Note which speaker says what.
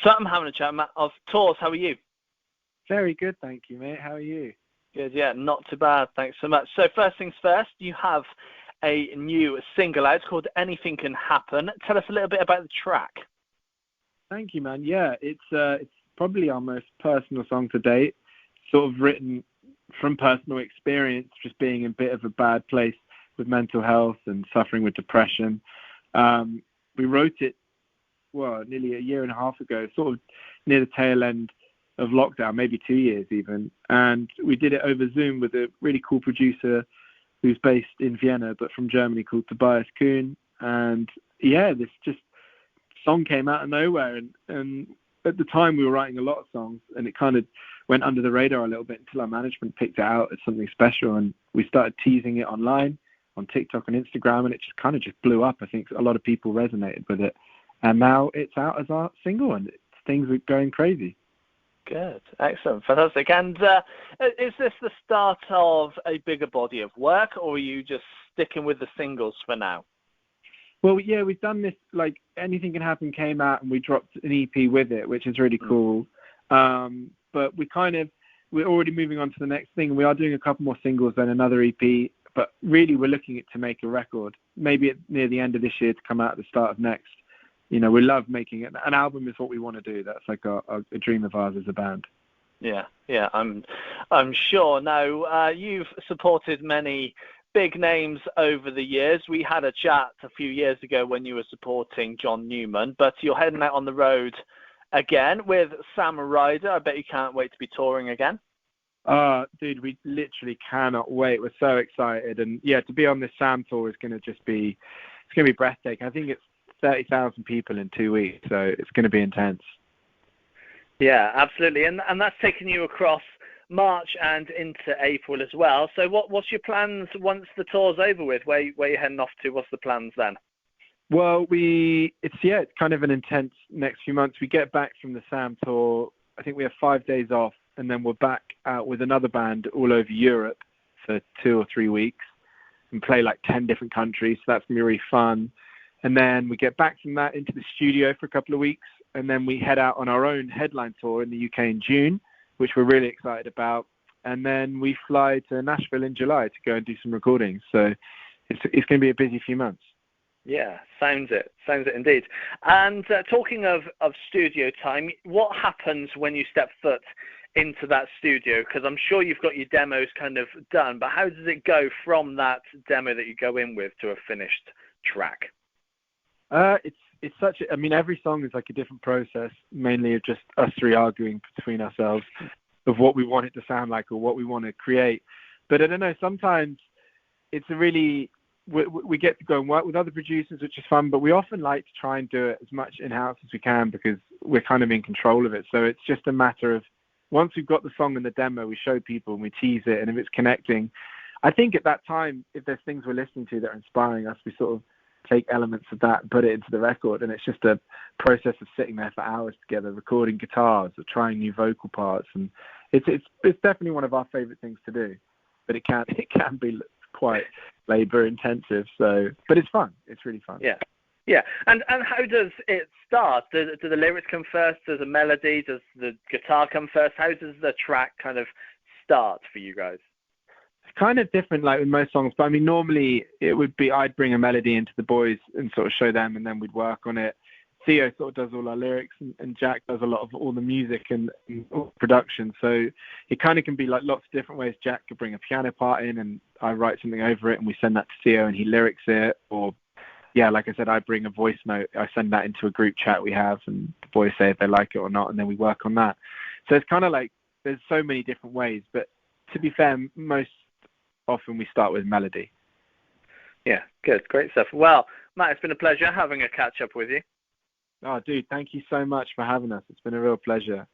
Speaker 1: So I'm having a chat, Matt, of Tours. How are you?
Speaker 2: Very good, thank you, mate. How are you?
Speaker 1: Good, yeah, not too bad. Thanks so much. So first things first, you have a new single out called Anything Can Happen. Tell us a little bit about the track.
Speaker 2: Thank you, man. Yeah, it's probably our most personal song to date. Sort of written from personal experience, just being in a bit of a bad place with mental health and suffering with depression. We wrote it, nearly a year and a half ago, sort of near the tail end of lockdown, maybe 2 years even. And we did it over Zoom with a really cool producer who's based in Vienna, but from Germany, called Tobias Kuhn. And yeah, this just song came out of nowhere. And at the time we were writing a lot of songs, and it kind of went under the radar a little bit until our management picked it out as something special. And we started teasing it online on TikTok and Instagram, and it just blew up. I think a lot of people resonated with it. And now it's out as our single, and things are going crazy.
Speaker 1: Good, excellent, fantastic. And is this the start of a bigger body of work, or are you just sticking with the singles for now?
Speaker 2: Well, yeah, we've done this, like, Anything Can Happen came out and we dropped an EP with it, which is really cool. But we're already moving on to the next thing. We are doing a couple more singles and another EP, but really we're looking to make a record, maybe near the end of this year to come out at the start of next. You know, we love making it. An album is what we want to do. That's like a dream of ours as a band.
Speaker 1: Yeah, I'm sure. Now, you've supported many big names over the years. We had a chat a few years ago when you were supporting John Newman, but you're heading out on the road again with Sam Ryder. I bet you can't wait to be touring again.
Speaker 2: Dude, we literally cannot wait. We're so excited. And yeah, to be on this Sam tour is going to be breathtaking. I think it's 30,000 people in 2 weeks, so it's going to be intense.
Speaker 1: Yeah, absolutely. And that's taking you across March and into April as well. So what's your plans once the tour's over with? Where you heading off to? What's the plans then?
Speaker 2: Well, it's kind of an intense next few months. We get back from the Sam tour. I think we have 5 days off, and then we're back out with another band all over Europe for 2 or 3 weeks and play like 10 different countries. So that's going to be really fun. And then we get back from that into the studio for a couple of weeks, and then we head out on our own headline tour in the UK in June, which we're really excited about. And then we fly to Nashville in July to go and do some recordings. So it's going to be a busy few months.
Speaker 1: Yeah, sounds it indeed. And talking of studio time, what happens when you step foot into that studio? Because I'm sure you've got your demos kind of done, but how does it go from that demo that you go in with to a finished track?
Speaker 2: It's every song is like a different process, mainly of just us three arguing between ourselves of what we want it to sound like or what we want to create. But I don't know, sometimes it's we get to go and work with other producers, which is fun, but we often like to try and do it as much in-house as we can because we're kind of in control of it. So it's just a matter of, once we've got the song and the demo, we show people and we tease it, and if it's connecting, I think at that time, if there's things we're listening to that are inspiring us, we sort of take elements of that and put it into the record, and it's just a process of sitting there for hours together, recording guitars or trying new vocal parts, and it's definitely one of our favorite things to do, but it can be quite labor intensive. So, but it's fun. It's really fun.
Speaker 1: Yeah. And how does it start? Do the lyrics come first? Does the melody? Does the guitar come first? How does the track kind of start for you guys?
Speaker 2: It's kind of different, like with most songs, but I mean, normally it would be I'd bring a melody into the boys and sort of show them, and then we'd work on it. Theo sort of does all our lyrics, and Jack does a lot of all the music and all production. So it kind of can be like lots of different ways. Jack could bring a piano part in, and I write something over it, and we send that to Theo, and he lyrics it. Or, yeah, like I said, I bring a voice note. I send that into a group chat we have, and the boys say if they like it or not, and then we work on that. So it's kind of like there's so many different ways. But to be fair, most often we start with melody.
Speaker 1: Yeah, good. Great stuff. Well, Matt, it's been a pleasure having a catch-up with you.
Speaker 2: Oh, dude, thank you so much for having us. It's been a real pleasure.